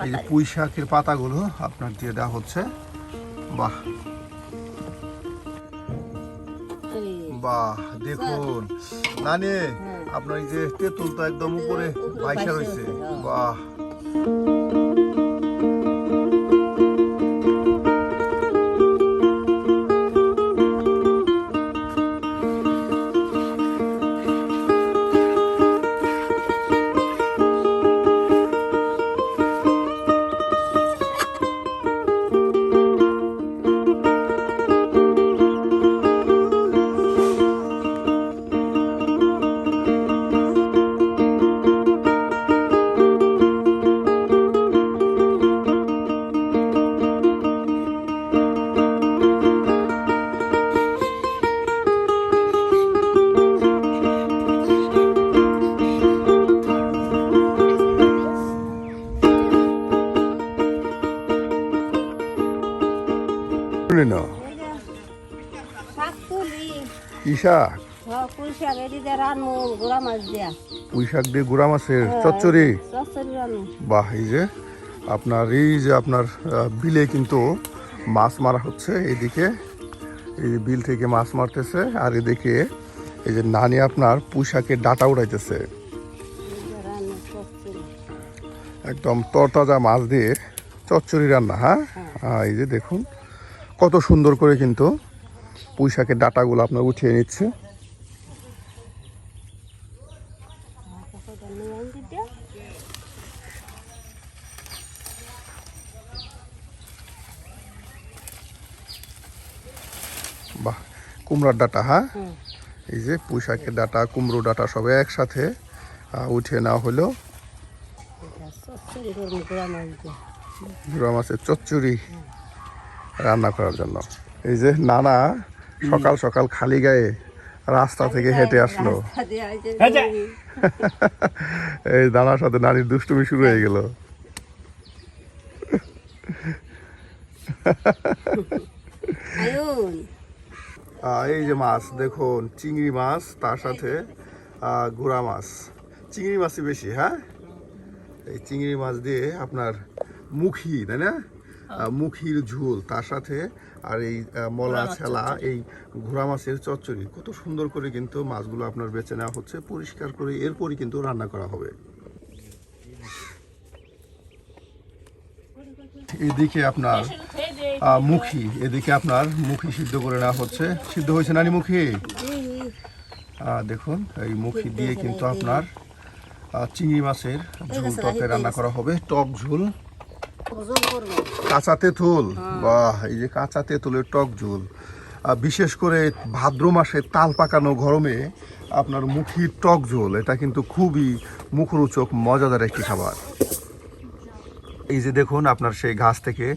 এই যে পুঁই শাকের পাতাগুলো আপনার দিয়ে দেওয়া হচ্ছে। বাহ বাহ, দেখুন নানি আপনার এই যে তেঁতুল তো একদম উপরে ভাইসা রয়েছে। বাহ পুঁই শাক দিয়ে গুড়া মাছের চচ্চড়ি। বাহ, এই যে আপনার বিলে কিন্তু মাছ মারা হচ্ছে। এইদিকে এই যে বিল থেকে মাছ মারতেছে, আর এদিকে এই যে নানি আপনার পুঁই শাকের ডাটা উড়াইতেছে। একদম তরতাজা মাছ দিয়ে চচ্চড়ি রান্না। হ্যাঁ, এই যে দেখুন কত সুন্দর করে কিন্তু পুঁই শাকের ডাটাগুলো আপনার উঠিয়ে নিচ্ছে। বাহ, কুমড়ার ডাটা। হ্যাঁ, এই যে পুঁই শাকের ডাটা, কুমড়ো ডাটা সব একসাথে উঠিয়ে নেওয়া হলো গুঁড়া মাছের চচ্চড়ি রান্না করার জন্য। এই যে নানা সকাল সকাল খালি গায়ে রাস্তা থেকে হেঁটে আসলো। এই দানার সাথে নানির দুষ্টুমি শুরু হয়ে গেল। এই যে মাছ দেখুন, চিংড়ি মাছ, তার সাথে গুড়া মাছ। চিংড়ি মাছই বেশি। হ্যাঁ, এই চিংড়ি মাছ দিয়ে আপনার মুখি, তাই না, মুখির ঝোল, তার সাথে আর এই মলা ছেলা, এই ঘোড়া মাছের চচ্চড়ি। কত সুন্দর করে কিন্তু মাছগুলো আপনার বেছে নেওয়া হচ্ছে, পরিষ্কার করে এরপরই কিন্তু রান্না করা হবে। এদিকে আপনার মুখি, এদিকে আপনার মুখি সিদ্ধ করে নেওয়া হচ্ছে। সিদ্ধ হয়েছে নানি মুখি? দেখুন এই মুখি দিয়ে কিন্তু আপনার চিংড়ি মাছের ঝোল তরকারি রান্না করা হবে। টক ঝোল, কাঁচা তেঁতুল। বাহ, এই যে কাঁচা তেঁতুলের টক ঝোল। বিশেষ করে ভাদ্র মাসে তাল পাকানো গরমে আপনার মুখির টক ঝোল, এটা কিন্তু খুবই মুখরোচক মজাদার একটি খাবার। এই যে দেখুন আপনার সেই গাছ থেকে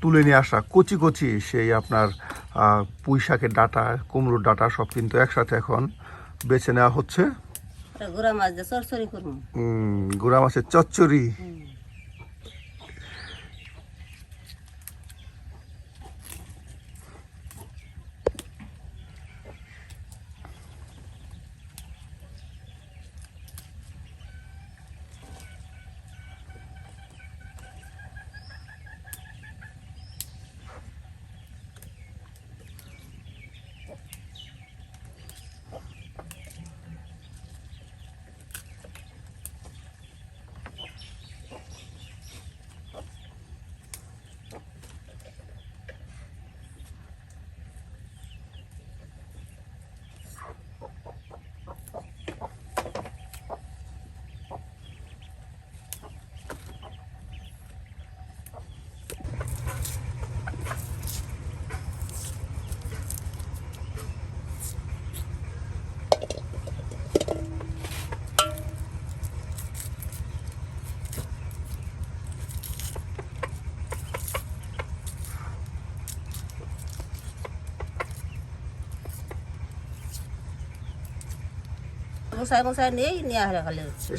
তুলে নিয়ে আসা কচি কচি সেই আপনার পুঁই শাকের ডাটা, কুমড়োর ডাটা সব কিন্তু একসাথে এখন বেছে নেওয়া হচ্ছে। গুড়া মাছের চচ্চড়ি।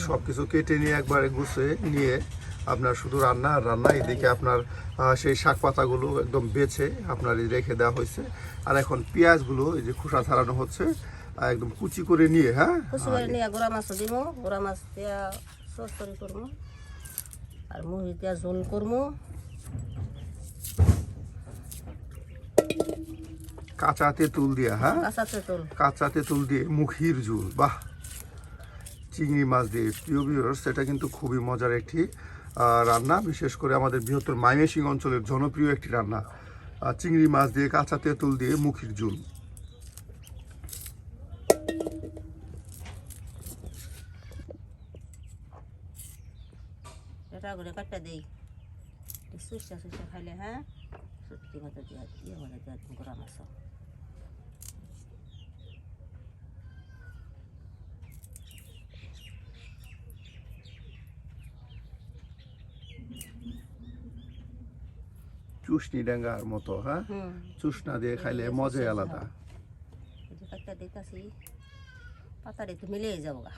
সবকিছু কেটে নিয়ে একবারে গুছে নিয়ে আপনার শুধু রান্না আর রান্না। এদিকে আপনার সেই শাক পাতাগুলো একদম বেছে আপনার রেখে দেওয়া হয়েছে। আর এখন পেঁয়াজগুলো এই যে খোসা ছাড়ানো হচ্ছে একদম কুচি করে নিয়ে। হ্যাঁ, কুচি করে নিয়ে গুঁড়া মাছ দিব, গুঁড়া মাছ দিয়া চচ্চড়ি করব। আর মরিচ দিয়া ঝোল করবো। কাঁচা তেঁতুল দিয়া, হ্যাঁ কাঁচা তেঁতুল। কাঁচা তেঁতুল দিয়ে মুখির ঝোল, বাহ, চিংড়ি মাছ দিয়ে। প্রিয় ভিউয়ার্স, এটা কিন্তু খুবই মজার একটি রান্না, বিশেষ করে আমাদের বৃহত্তর ময়মনসিংহ অঞ্চলের জনপ্রিয় একটি রান্না, চিংড়ি মাছ দিয়ে কাঁচা তেঁতুল দিয়ে মুখির ঝোল। এটা করে কাটটা দেই, সুসা সুসা খাইলে, হ্যাঁ সত্যি মতো দিয়া দিয়ে মতো দিয়া গরম মাছ। চুষনি ডাঙ্গার মতো, হ্যাঁ চুষনা দিয়ে খাইলে মজাই আলাদা। কাটটা দিতেছি, পাতাটা একটু মিলিয়ে যাবো গা।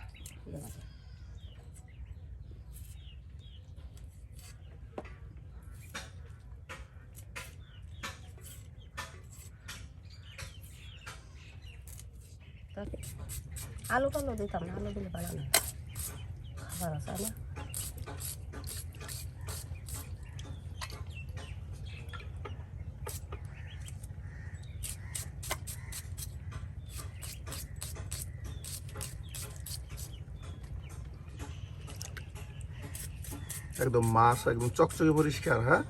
আলু টালু দিতাম না, আলু দিলে ভালো না, খাবার আছে না। একদম মাছ একদম চকচকে পরিষ্কার, হ্যাঁ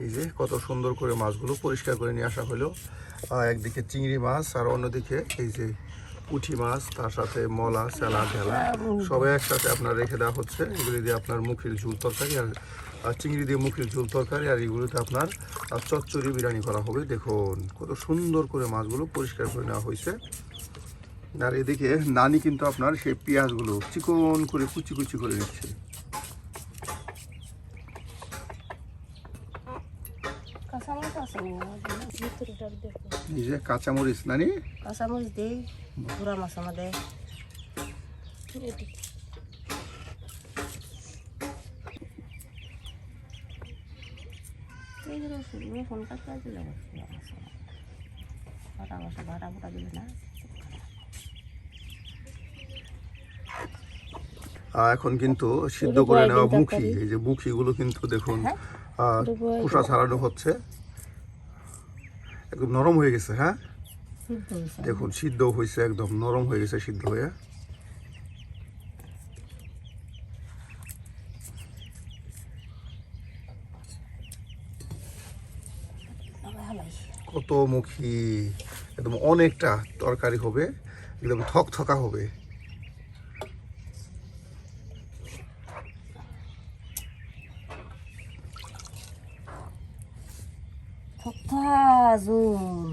এই যে কত সুন্দর করে মাছগুলো পরিষ্কার করে নিয়ে আসা হলো। একদিকে চিংড়ি মাছ আর অন্যদিকে এই যে পুঁটি মাছ, তার সাথে মলা, চেলা, ঢেলা সবাই একসাথে আপনার রেখে দেওয়া হচ্ছে। এগুলি দিয়ে আপনার মুখির ঝোল তরকারি, আর চিংড়ি দিয়ে মুখির ঝোল তরকারি, আর এগুলোতে আপনার চচ্চড়ি বিরিয়ানি করা হবে। দেখুন কত সুন্দর করে মাছগুলো পরিষ্কার করে নেওয়া হয়েছে। আর এদিকে নানি কিন্তু আপনার সেই পেঁয়াজগুলো চিকন করে কুচি কুচি করে নিচ্ছে। এই যে কাঁচামরিচ নানি, কাঁচামরিচ দিই, গুঁড়া মাছ আমাদের রসুন কাঁচা দিলে ভাটা মাছ ভাটা ফুটা দিলে না। এখন কিন্তু সিদ্ধ করে নেওয়া মুখি, এই যে মুখিগুলো কিন্তু দেখুন খোসা ছাড়ানো হচ্ছে, একদম নরম হয়ে গেছে। হ্যাঁ দেখুন সিদ্ধ হয়েছে, একদম নরম হয়ে গেছে সিদ্ধ হয়ে। কত মুখি, একদম অনেকটা তরকারি হবে, একদম থকথকা হবে। ঝোল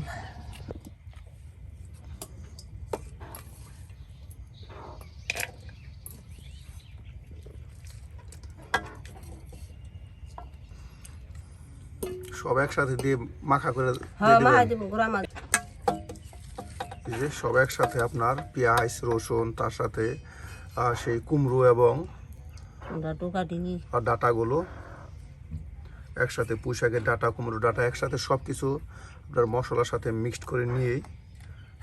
সব একসাথে দিয়ে মাখা করে সব একসাথে আপনার পেঁয়াজ, রসুন, তার সাথে সেই কুমড়ো এবং ডাটাগুলো একসাথে, পুঁইশাকের ডাটা, কুমড়ো ডাটা একসাথে সব কিছু আপনার মশলার সাথে মিক্সড করে নিয়েই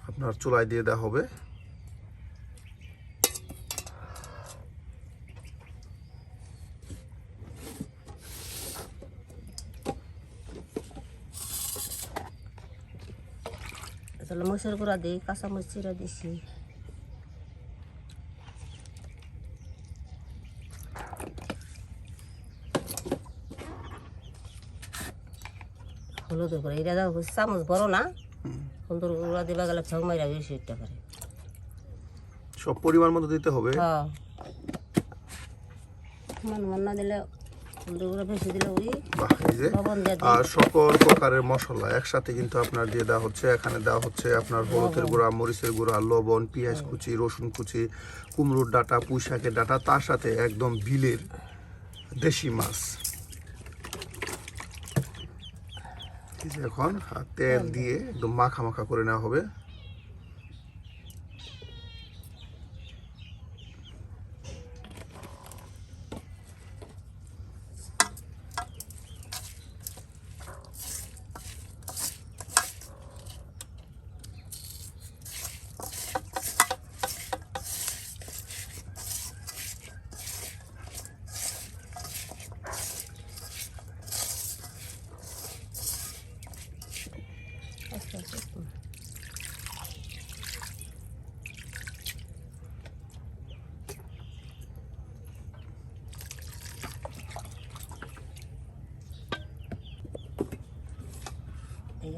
আপনার চুলায় দিয়ে দেওয়া হবে। মরিচের গুঁড়া দিই, কাঁচা মরিচ চিরা দিছি, হলুদের গুঁড়া, এটা চামচ বড় না, হলুদের গুঁড়া দিবা গেলে ছং মাইরা বেশি একটা করে সব পরিমাণ মতো দিতে হবে। হ্যাঁ মান না দিলে সকল প্রকারের মশলা একসাথে কিন্তু আপনার দিয়ে দেওয়া হচ্ছে। এখানে দেওয়া হচ্ছে আপনার হলুদের গুঁড়া, মরিচের গুঁড়া, লবণ, পেঁয়াজ কুচি, রসুন কুচি, কুমড়োর ডাটা, পুঁইশাকের ডাটা, তার সাথে একদম বিলের দেশি মাছ। এখন তেল দিয়ে একদম মাখা মাখা করে নেওয়া হবে।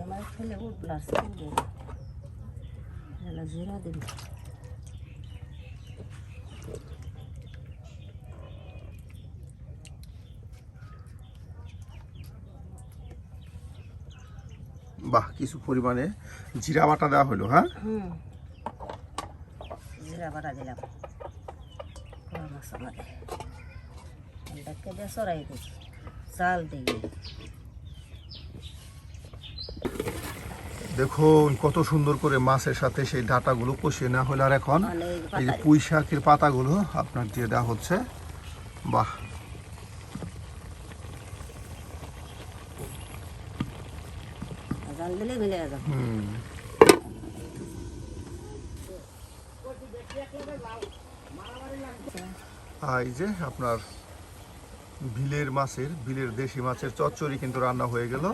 আমার খেলে উঠলার জিরা দিন বাহ, কিছু পরিমাণে জিরা বাটা দেওয়া হলো। হ্যাঁ, জিরা বাটা দিলাম গরম মশলা দিয়ে সরাই দিচ্ছি চাল দিয়ে দেখুন কত সুন্দর করে মাছের সাথে সেই ডাটাগুলো কষিয়ে নেওয়া হলো। আর এখন এই যে পুঁই শাকের পাতাগুলো আপনার দিয়ে দেওয়া হচ্ছে। বাহ, জাল দিলে মিলে যাবে এই যে আপনার বিলের দেশি মাছের চচ্চড়ি কিন্তু রান্না হয়ে গেল।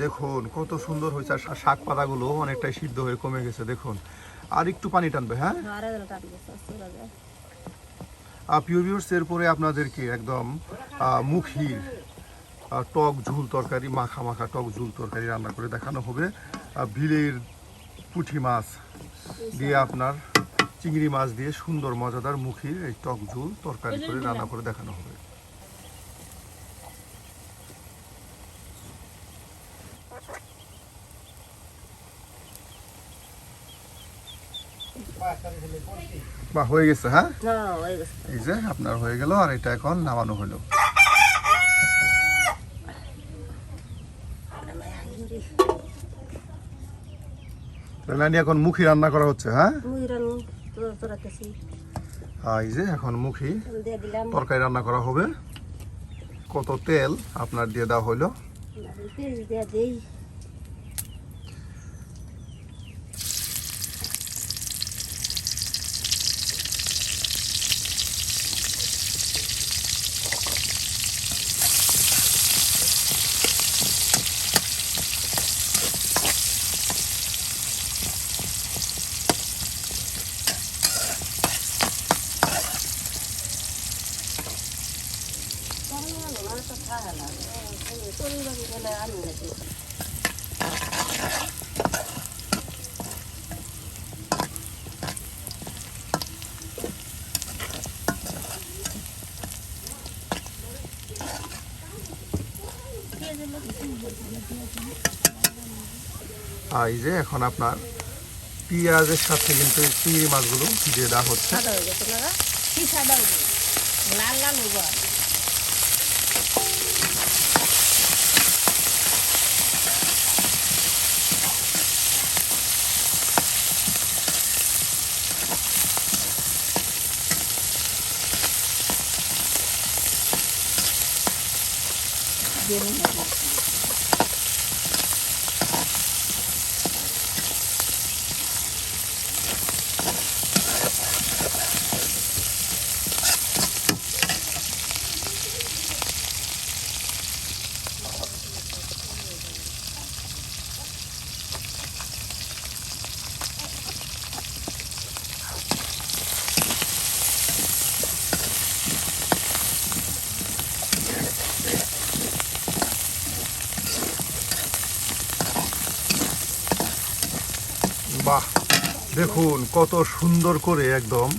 দেখুন কত সুন্দর হয়েছে। আর শাক পাতাগুলো অনেকটাই সিদ্ধ হয়ে কমে গেছে। দেখুন আর একটু পানি টানবে। হ্যাঁ, প্রিয় ভিউয়ার্স, এরপরে আপনাদেরকে একদম মুখির টক ঝুল তরকারি, মাখা মাখা টক ঝুল তরকারি রান্না করে দেখানো হবে। বিলের পুঁটি মাছ দিয়ে আপনার চিংড়ি মাছ দিয়ে সুন্দর মজাদার মুখির এই টক ঝুল তরকারি করে রান্না করে দেখানো হবে। বাহ, হয়ে গেছে। হ্যাঁ, এই যে আপনার হয়ে গেল। আর এটা এখন নামানো হলো। এখন মুখি রান্না করা হচ্ছে। হ্যাঁ, এই যে এখন মুখি তরকারি রান্না করা হবে। কত তেল আপনার দিয়ে দেওয়া হলো। এই যে এখন আপনার পেঁয়াজের সাথে কিন্তু চিংড়ি মাছগুলো দিয়ে দেওয়া হচ্ছে। লাল লাল বাহ, দেখুন কত সুন্দর করে একদম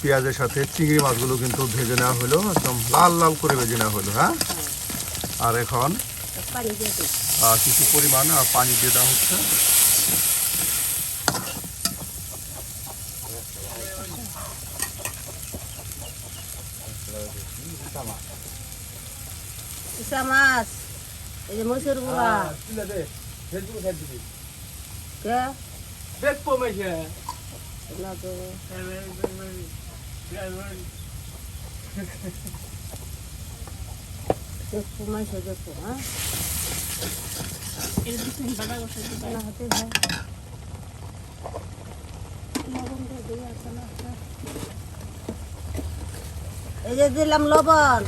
পেঁয়াজের সাথে চিংড়ি মাছগুলো কিন্তু ভেজে নেওয়া হলো। একদম লাল লাল করে ভেজে নেওয়া হলো। হ্যাঁ, আর এখন কিছু পরিমাণ পানি দিয়ে দেওয়া হচ্ছে। মাছ এই যে মসুর গুঁড়া দেখবো মেশে দেখো মাইসে দেখো। হ্যাঁ, এই যে দিলাম লবণ।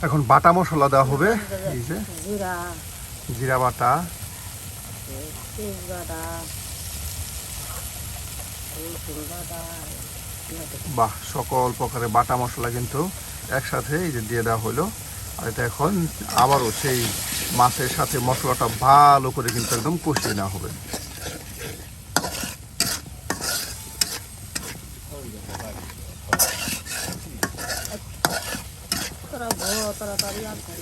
এখন বাটা মশলা দেওয়া হবে, এই যে জিরা, জিরা বাটা, তেজপাতা, রসুন বাটা, বাহ, সকল প্রকারের বাটা মশলা কিন্তু একসাথে এই যে দিয়ে দেওয়া হলো। আর এটা এখন আবারও সেই মাছের সাথে মশলাটা ভালো করে কিন্তু একদম কষিয়ে নেওয়া হবে। তাড়াতাড়ি আনতে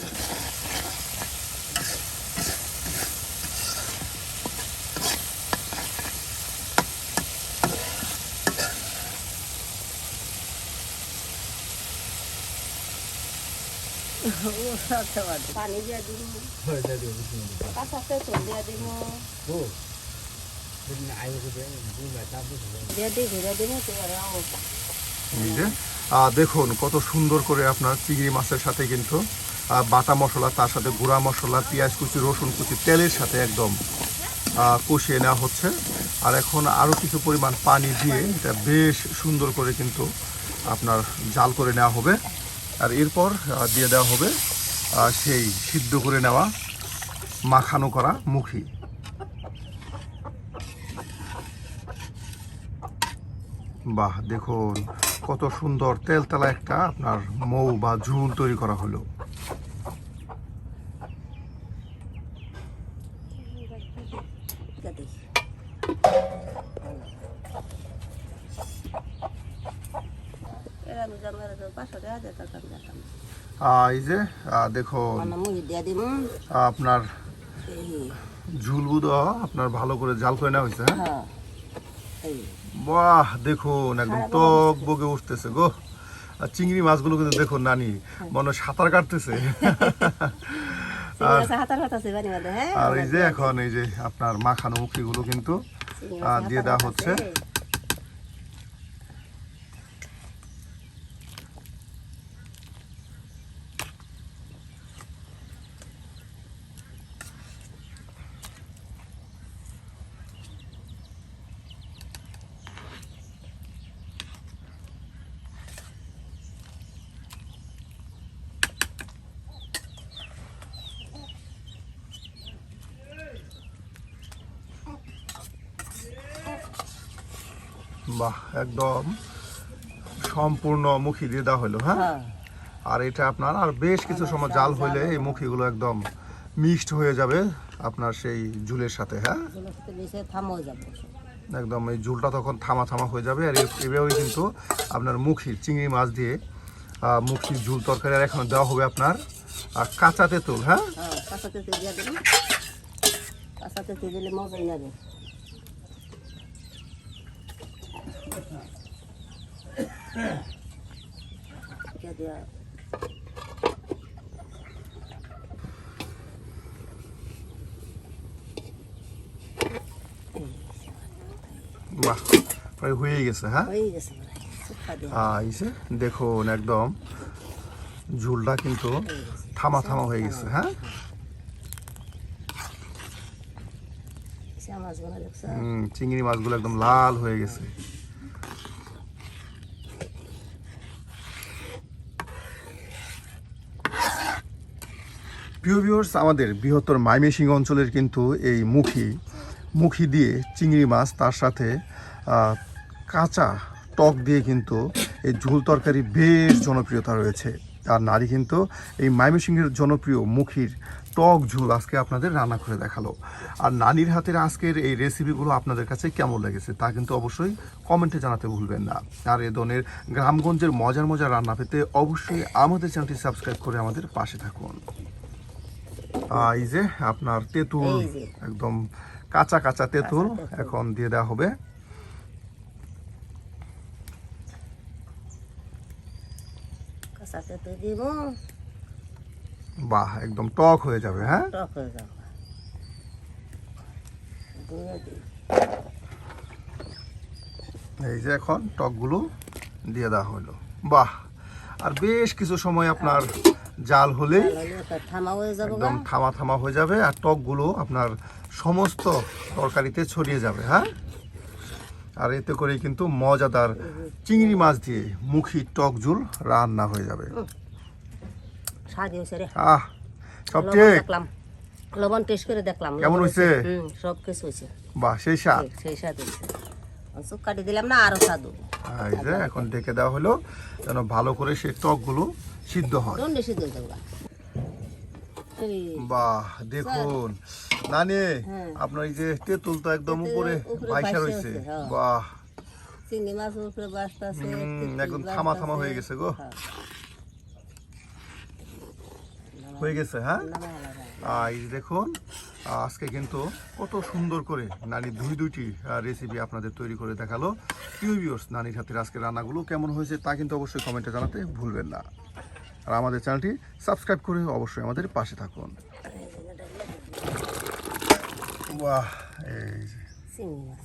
পানি দিয়ে দিব, কাঁচা তেঁতুল দিয়ে দিব, দিয়ে দিই ঘুরে দিব। এই যে দেখুন কত সুন্দর করে আপনার চিংড়ি মাছের সাথে কিন্তু বাটা মশলা, তার সাথে গুঁড়া মশলা, পেঁয়াজ কুচি, রসুন কুচি তেলের সাথে একদম কষিয়ে নেওয়া হচ্ছে। আর এখন আরও কিছু পরিমাণ পানি দিয়ে এটা বেশ সুন্দর করে কিন্তু আপনার জাল করে নেওয়া হবে। আর এরপর দিয়ে দেওয়া হবে সেই সিদ্ধ করে নেওয়া মাখানো করা মুখি। বাহ, দেখুন কত সুন্দর তেলতেলা একটা আপনার মৌ বা ঝুল তৈরি করা হলো। এই যে দেখুন আপনার ঝুলগুলো আপনার ভালো করে জাল করে নেওয়া হয়েছে। হ্যাঁ, বাহ, দেখুন একদম টক বগে উঠতেছে গো। আর চিংড়ি মাছগুলো কিন্তু দেখুন নানি মনে হয় সাঁতার কাটতেছে। আর এই যে এখন এই যে আপনার মাখানো মুখিগুলো কিন্তু দিয়ে দেওয়া হচ্ছে। বাহ, একদম সম্পূর্ণ মুখি দিয়ে দেওয়া হলো। হ্যাঁ, আর এটা আপনার আর বেশ কিছু সময় জাল হইলে এই মুখিগুলো একদম মিক্সড হয়ে যাবে আপনার সেই ঝুলের সাথে। হ্যাঁ, একদম এই ঝুলটা তখন থামা থামা হয়ে যাবে। আর এভাবেই কিন্তু আপনার মুখি চিংড়ি মাছ দিয়ে মুখির ঝুল তরকারি। আর এখন দেওয়া হবে আপনার কাঁচা তেঁতুল। হ্যাঁ, কাঁচা তেঁতুল দিয়ে দিলাম, কাঁচা তেঁতুল দিলে মজাই লাগে। বাহ, প্রায় হয়ে গেছে। হ্যাঁ, দেখুন একদম ঝুলটা কিন্তু থামা থামা হয়ে গেছে। হ্যাঁ, চিংড়ি মাছগুলো একদম লাল হয়ে গেছে। প্রিয় ভিউয়ার্স, আমাদের বৃহত্তর ময়মনসিংহ অঞ্চলের কিন্তু এই মুখি দিয়ে চিংড়ি মাছ, তার সাথে কাঁচা টক দিয়ে কিন্তু এই ঝোল তরকারি বেশ জনপ্রিয়তা রয়েছে। আর নারী কিন্তু এই ময়মনসিংহের জনপ্রিয় মুখির টক ঝোল আজকে আপনাদের রান্না করে দেখালো। আর নানির হাতের আজকের এই রেসিপিগুলো আপনাদের কাছে কেমন লেগেছে তা কিন্তু অবশ্যই কমেন্টে জানাতে ভুলবেন না। আর এ ধরনের গ্রামগঞ্জের মজার মজার রান্না পেতে অবশ্যই আমাদের চ্যানেলটি সাবস্ক্রাইব করে আমাদের পাশে থাকুন। এই যে আপনার তেঁতুল, একদম কাঁচা কাঁচা তেঁতুল এখন দিয়ে দেওয়া হবে। বাহ, একদম টক হয়ে যাবে। হ্যাঁ, এই যে এখন টকগুলো দিয়ে দেওয়া হলো। বাহ, আর বেশ কিছু সময় আপনার জাল হলেই একদম থামা থামা হয়ে যাবে। আর টকগুলো আপনার সমস্ত তরকারিতে ছড়িয়ে যাবে। হ্যাঁ, আর এতে করে কিন্তু মজাদার চিংড়ি মাছ দিয়ে মুখি টক ঝোল রান্না হয়ে যাবে। স্বাদ হয়েছে রে আহ সব লবণ ঠিক দেখলাম লবণ টেস্ট করে দেখলাম কেমন লবণ হয়েছে? সব কিছু হয়েছে বাহ সেই স্বাদ সেই স্বাদ হয়েছে চুপ কাটি দিলাম না আরো স্বাদ হবে এই যে এখন ঢেকে দেওয়া হলো যেন ভালো করে সেই টকগুলো সিদ্ধ হয় কোন বেশি দিয়ে দেবো বাহ দেখুন নানি হ্যাঁ। আপনার এই যে তেঁতুল তো একদম উপরে উপরে বাইসা ভাইসা রয়েছে আছে, হ্যাঁ। বাহ চিংড়ি মাছ উপরে বাঁচতেছে একদম থামা থামা হয়ে গেছে গো হয়ে গেছে হ্যাঁ এই যে দেখুন আজকে কিন্তু কত সুন্দর করে নানি দুইটি রেসিপি আপনাদের তৈরি করে দেখালো প্রিয় ভিউয়ার্স নানির হাতের আজকে রান্নাগুলো কেমন হয়েছে তা কিন্তু অবশ্যই কমেন্টে জানাতে ভুলবেন না আর আমাদের চ্যানেলটি সাবস্ক্রাইব করে অবশ্যই আমাদের পাশে থাকুন বাহ এই যে চিংড়ি মাছ